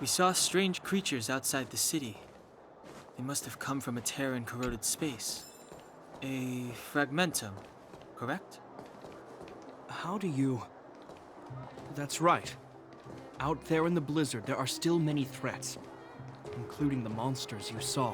We saw strange creatures outside the city. They must have come from a tear in corroded space. A fragmentum, correct? How do you... That's right. Out there in the blizzard, there are still many threats, including the monsters you saw.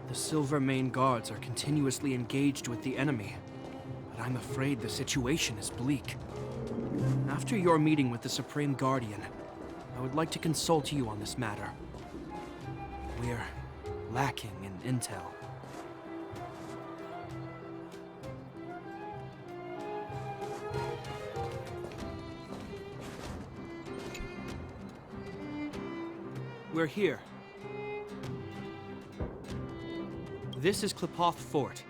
The Silvermane guards are continuously engaged with the enemy, but I'm afraid the situation is bleak. After your meeting with the Supreme Guardian, I would like to consult you on this matter. We're lacking in intel. We're here. This is Klipoth Fort,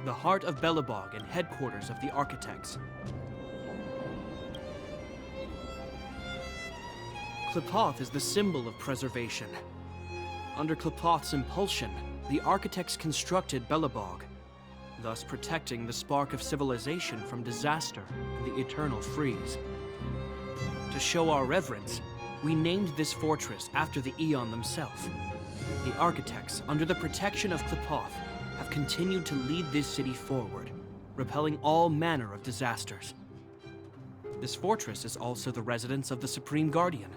the heart of Belobog and headquarters of the Architects. Klipoth is the symbol of preservation. Under Klipoth's impulsion, the Architects constructed Belobog, thus protecting the spark of civilization from disaster and the eternal freeze. To show our reverence, we named this fortress after the Aeon themselves. The Architects, under the protection of Klipoth, have continued to lead this city forward, repelling all manner of disasters. This fortress is also the residence of the Supreme Guardian.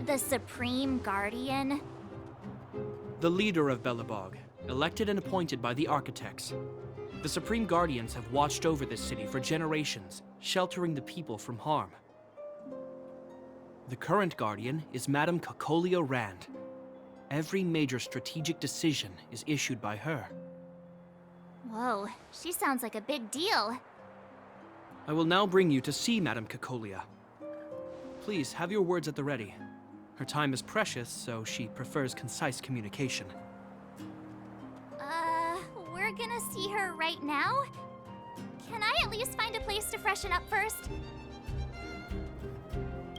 The Supreme Guardian? The leader of Belobog, elected and appointed by the Architects. The Supreme Guardians have watched over this city for generations, sheltering the people from harm. The current Guardian is Madame Cocolia Rand. Every major strategic decision is issued by her. Whoa, she sounds like a big deal. I will now bring you to see Madame Cocolia. Please, have your words at the ready. Her time is precious, so she prefers concise communication. We're gonna see her right now? Can I at least find a place to freshen up first?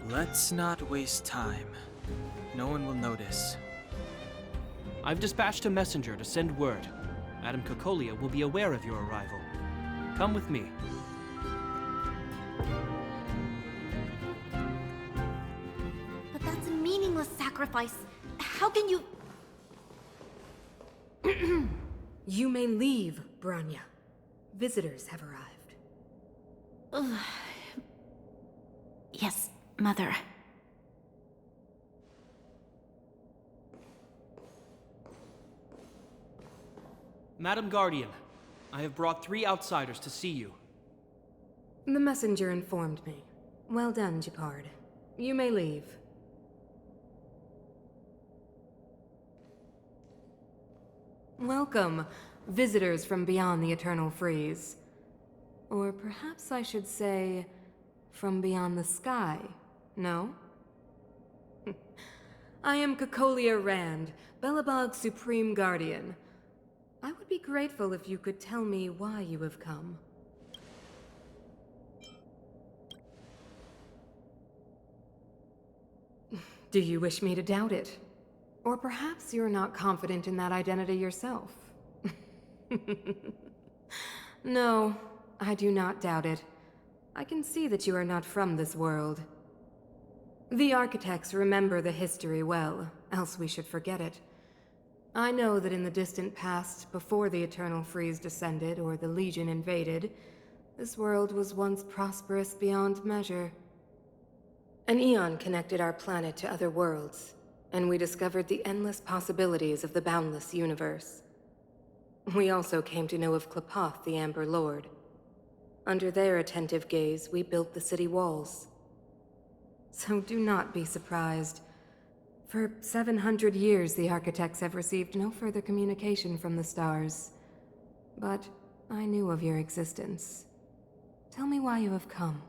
Let's not waste time. No one will notice. I've dispatched a messenger to send word. Madame Cocolia will be aware of your arrival. Come with me. But that's a meaningless sacrifice. How can you... You may leave, Branya. Visitors have arrived. Yes, Mother. Madame Guardian, I have brought 3 outsiders to see you. The messenger informed me. Well done, Gepard. You may leave. Welcome, visitors from beyond the Eternal Freeze. Or perhaps I should say, from beyond the sky, no? I am Cocolia Rand, Belobog's Supreme Guardian. I would be grateful if you could tell me why you have come. Do you wish me to doubt it? Or perhaps you're not confident in that identity yourself? No, I do not doubt it. I can see that you are not from this world. The Architects remember the history well, else we should forget it. I know that in the distant past, before the Eternal Freeze descended or the Legion invaded, this world was once prosperous beyond measure. An Aeon connected our planet to other worlds, and we discovered the endless possibilities of the boundless universe. We also came to know of Klipoth, the Amber Lord. Under their attentive gaze, we built the city walls. So do not be surprised. For 700 years, the Architects have received no further communication from the stars. But I knew of your existence. Tell me why you have come.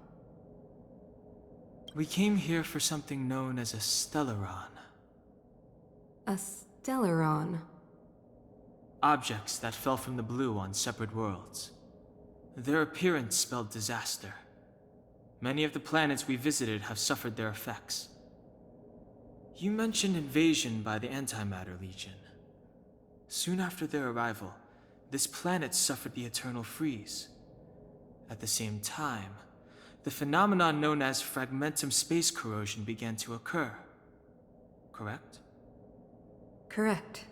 We came here for something known as a Stellaron. A Stellaron? Objects that fell from the blue on separate worlds. Their appearance spelled disaster. Many of the planets we visited have suffered their effects. You mentioned invasion by the Antimatter Legion. Soon after their arrival, this planet suffered the Eternal Freeze. At the same time, the phenomenon known as fragmentum space corrosion began to occur. Correct? Correct.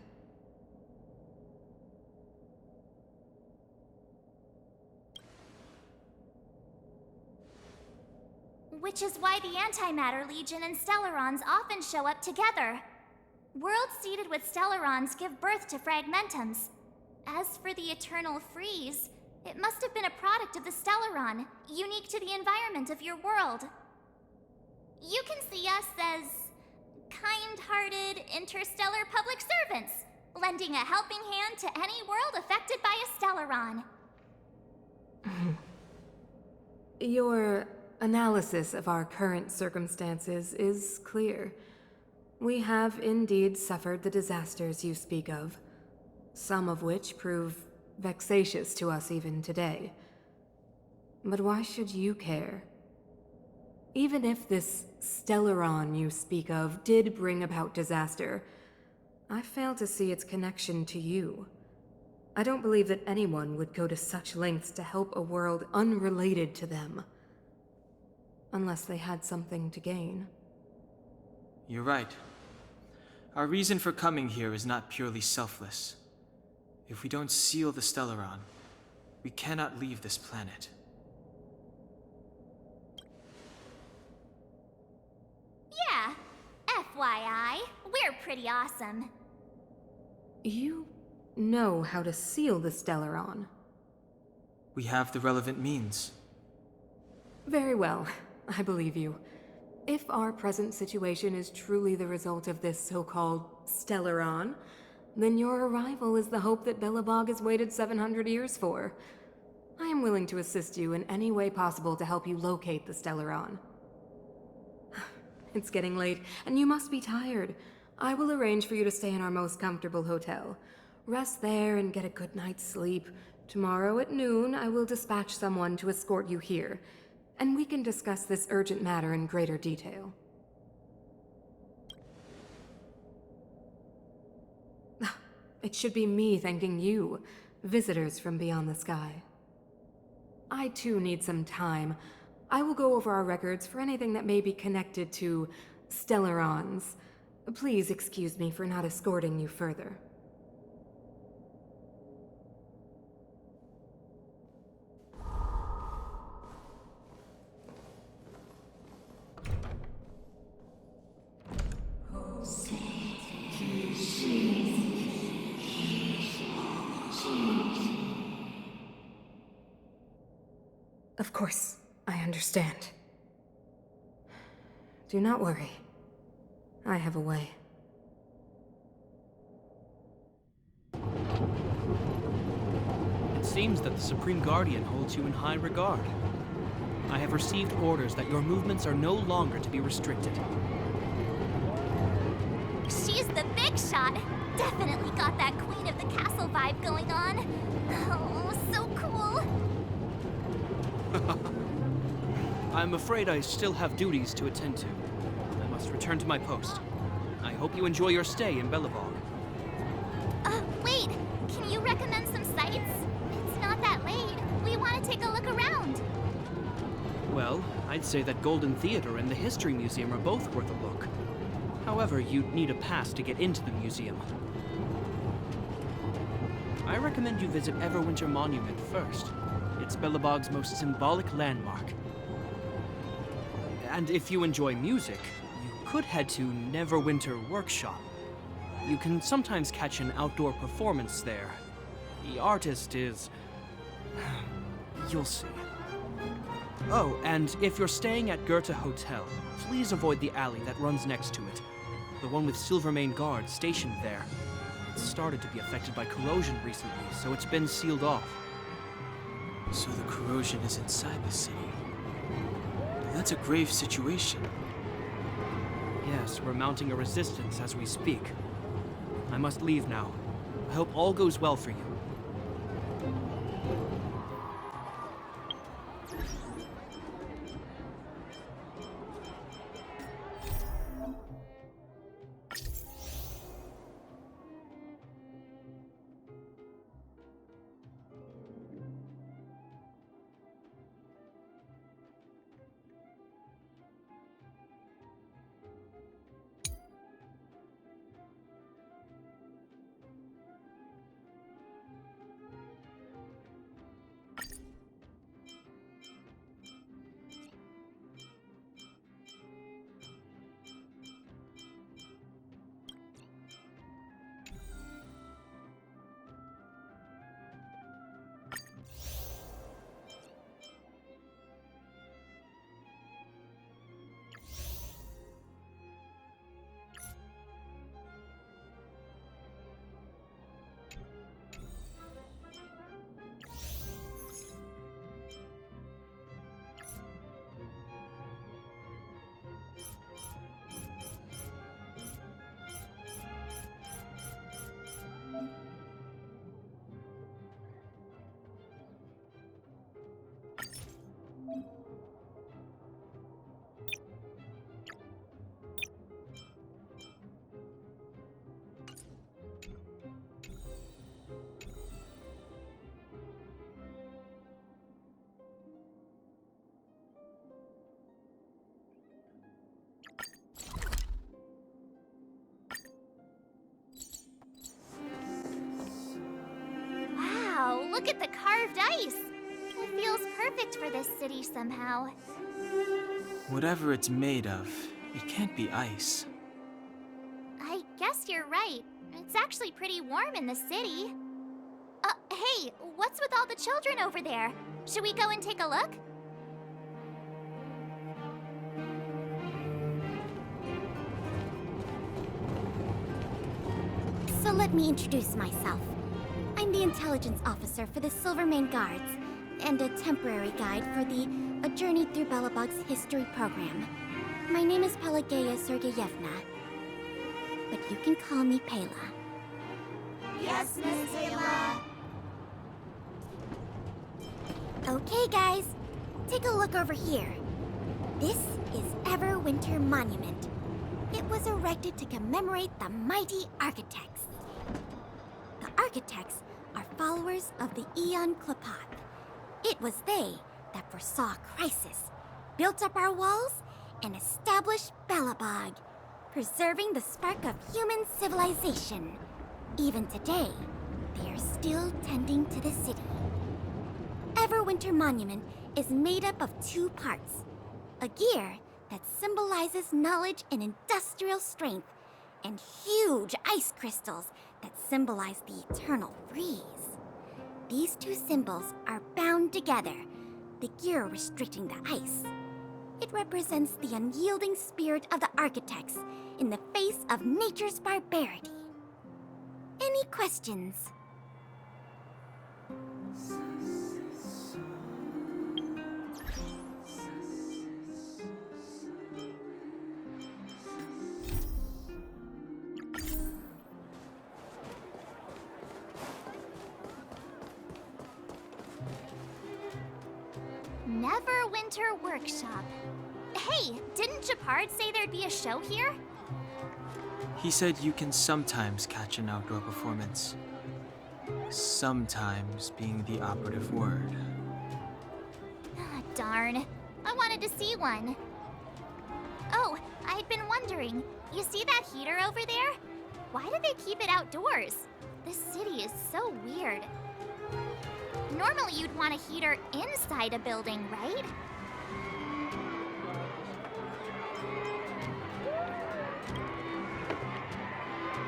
Which is why the Antimatter Legion and Stellarons often show up together. Worlds seeded with Stellarons give birth to fragmentums. As for the Eternal Freeze, it must have been a product of the Stellaron, unique to the environment of your world. You can see us as kind-hearted interstellar public servants, lending a helping hand to any world affected by a Stellaron. Your analysis of our current circumstances is clear. We have indeed suffered the disasters you speak of, some of which prove vexatious to us even today. But why should you care? Even if this Stellaron you speak of did bring about disaster, I fail to see its connection to you. I don't believe that anyone would go to such lengths to help a world unrelated to them. Unless they had something to gain. You're right. Our reason for coming here is not purely selfless. If we don't seal the Stellaron, we cannot leave this planet. Yeah, FYI, we're pretty awesome. You know how to seal the Stellaron. We have the relevant means. Very well, I believe you. If our present situation is truly the result of this so-called Stellaron, then your arrival is the hope that Belobog has waited 700 years for. I am willing to assist you in any way possible to help you locate the Stellaron. It's getting late, and you must be tired. I will arrange for you to stay in our most comfortable hotel. Rest there and get a good night's sleep. Tomorrow at noon, I will dispatch someone to escort you here, and we can discuss this urgent matter in greater detail. It should be me thanking you, visitors from beyond the sky. I too need some time. I will go over our records for anything that may be connected to Stellarons. Please excuse me for not escorting you further. Of course, I understand. Do not worry. I have a way. It seems that the Supreme Guardian holds you in high regard. I have received orders that your movements are no longer to be restricted. She's the big shot. Definitely got that Queen of the Castle vibe going on. Oh, so cool. I'm afraid I still have duties to attend to. I must return to my post. I hope you enjoy your stay in Belobog. Wait. Can you recommend some sites? It's not that late. We want to take a look around. Well, I'd say that Golden Theater and the History Museum are both worth a look. However, you'd need a pass to get into the museum. I recommend you visit Everwinter Monument first. It's Belobog's most symbolic landmark. And if you enjoy music, you could head to Neverwinter Workshop. You can sometimes catch an outdoor performance there. The artist is... you'll see. Oh, and if you're staying at Goethe Hotel, please avoid the alley that runs next to it. The one with Silvermane guards stationed there. It's started to be affected by corrosion recently, so it's been sealed off. So the corrosion is inside the city. That's a grave situation. Yes, we're mounting a resistance as we speak. I must leave now. I hope all goes well for you. Look at the carved ice! It feels perfect for this city somehow. Whatever it's made of, it can't be ice. I guess you're right. It's actually pretty warm in the city. Hey, what's with all the children over there? Should we go and take a look? So let me introduce myself. I'm the intelligence officer for the Silvermane Guards, and a temporary guide for the A Journey Through Belobog's history program. My name is Pelageya Sergeyevna, but you can call me Pela. Yes, Miss Taylor. Okay, guys, take a look over here. This is Everwinter Monument. It was erected to commemorate the mighty architects. The architects are followers of the Aeon Klapoth. It was they that foresaw crisis, built up our walls, and established Belobog, preserving the spark of human civilization. Even today, they are still tending to the city. Everwinter Monument is made up of two parts. A gear that symbolizes knowledge and industrial strength, and huge ice crystals that symbolize the eternal freeze. These two symbols are bound together, the gear restricting the ice. It represents the unyielding spirit of the architects in the face of nature's barbarity. Any questions? Neverwinter Workshop. Hey, didn't Japard say there'd be a show here? He said you can sometimes catch an outdoor performance. Sometimes being the operative word. Ah, darn. I wanted to see one. Oh, I'd been wondering. You see that heater over there? Why do they keep it outdoors? This city is so weird. Normally you'd want a heater inside a building, right?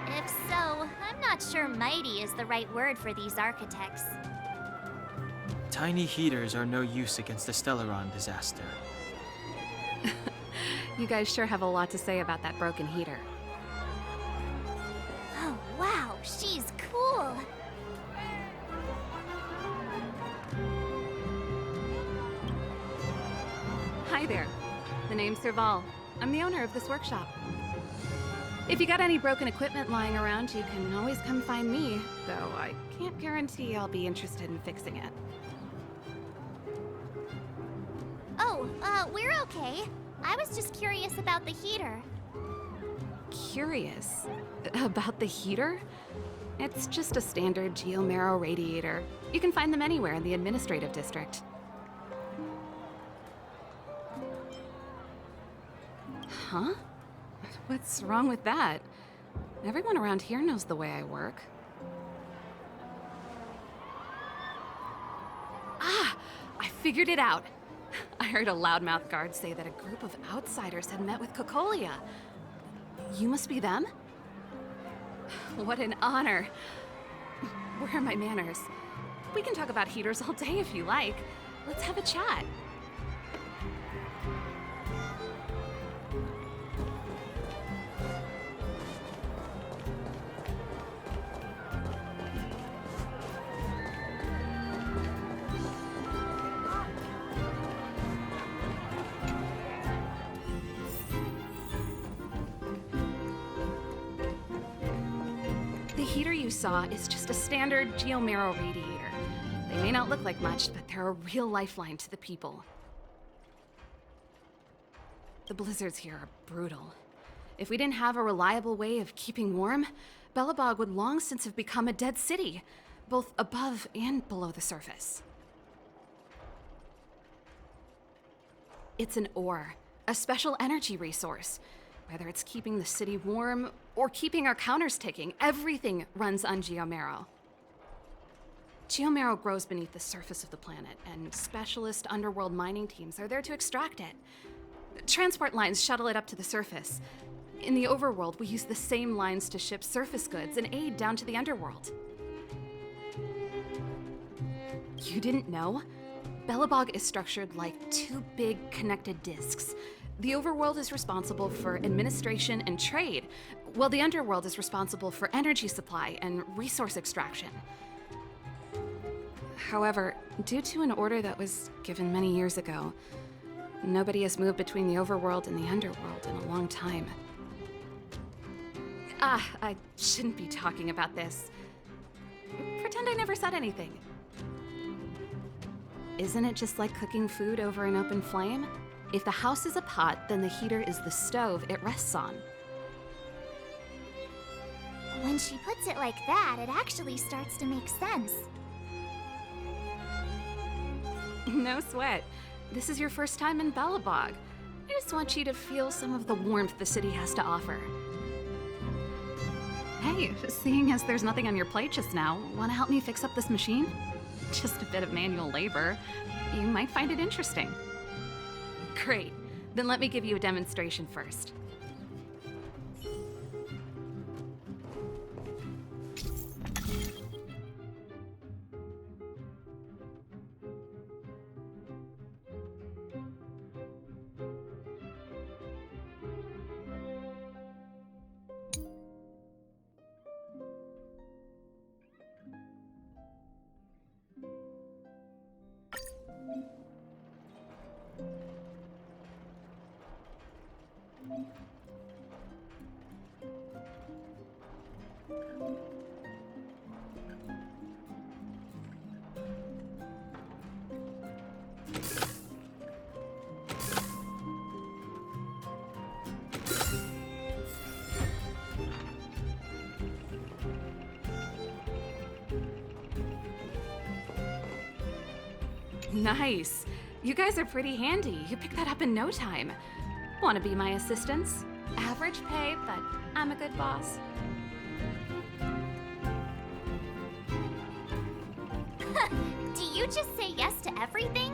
If so, I'm not sure mighty is the right word for these architects. Tiny heaters are no use against the Stellaron disaster. You guys sure have a lot to say about that broken heater. Oh, wow, she's cool. Hi there. The name's Serval. I'm the owner of this workshop. If you got any broken equipment lying around, you can always come find me, though I can't guarantee I'll be interested in fixing it. Oh, we're okay. I was just curious about the heater. Curious? About the heater? It's just a standard geomarrow radiator. You can find them anywhere in the administrative district. Huh? What's wrong with that? Everyone around here knows the way I work. Ah! I figured it out! I heard a loudmouth guard say that a group of outsiders had met with Cocolia. You must be them? What an honor. Where are my manners? We can talk about heaters all day if you like. Let's have a chat. The heater you saw is just a standard geomarrow radiator. They may not look like much, but they're a real lifeline to the people. The blizzards here are brutal. If we didn't have a reliable way of keeping warm, Belobog would long since have become a dead city, both above and below the surface. It's an ore, a special energy resource. Whether it's keeping the city warm or keeping our counters ticking, everything runs on geomarrow. Geomarrow grows beneath the surface of the planet, and specialist underworld mining teams are there to extract it. Transport lines shuttle it up to the surface. In the overworld, we use the same lines to ship surface goods and aid down to the underworld. You didn't know? Belobog is structured like two big connected disks. The overworld is responsible for administration and trade, while the underworld is responsible for energy supply and resource extraction. However, due to an order that was given many years ago, nobody has moved between the overworld and the underworld in a long time. I shouldn't be talking about this. Pretend I never said anything. Isn't it just like cooking food over an open flame? If the house is a pot, then the heater is the stove it rests on. When she puts it like that, it actually starts to make sense. No sweat. This is your first time in Belobog. I just want you to feel some of the warmth the city has to offer. Hey, seeing as there's nothing on your plate just now, want to help me fix up this machine? Just a bit of manual labor. You might find it interesting. Great. Then let me give you a demonstration first. Nice. You guys are pretty handy. You picked that up in no time. Want to be my assistants? Average pay, but I'm a good boss. Do you just say yes to everything?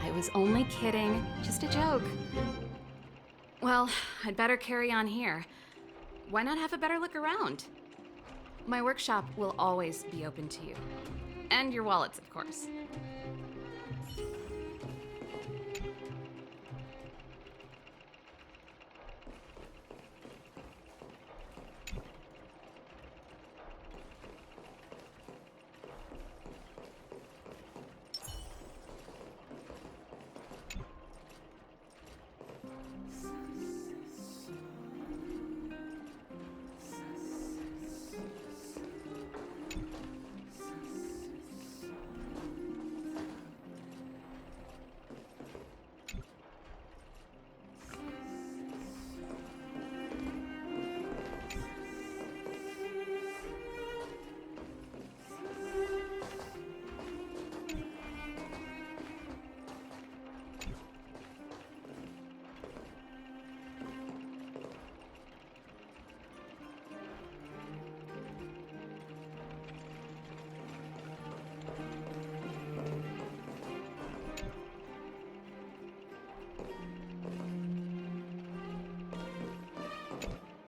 I was only kidding. Just a joke. Well, I'd better carry on here. Why not have a better look around? My workshop will always be open to you. And your wallets, of course.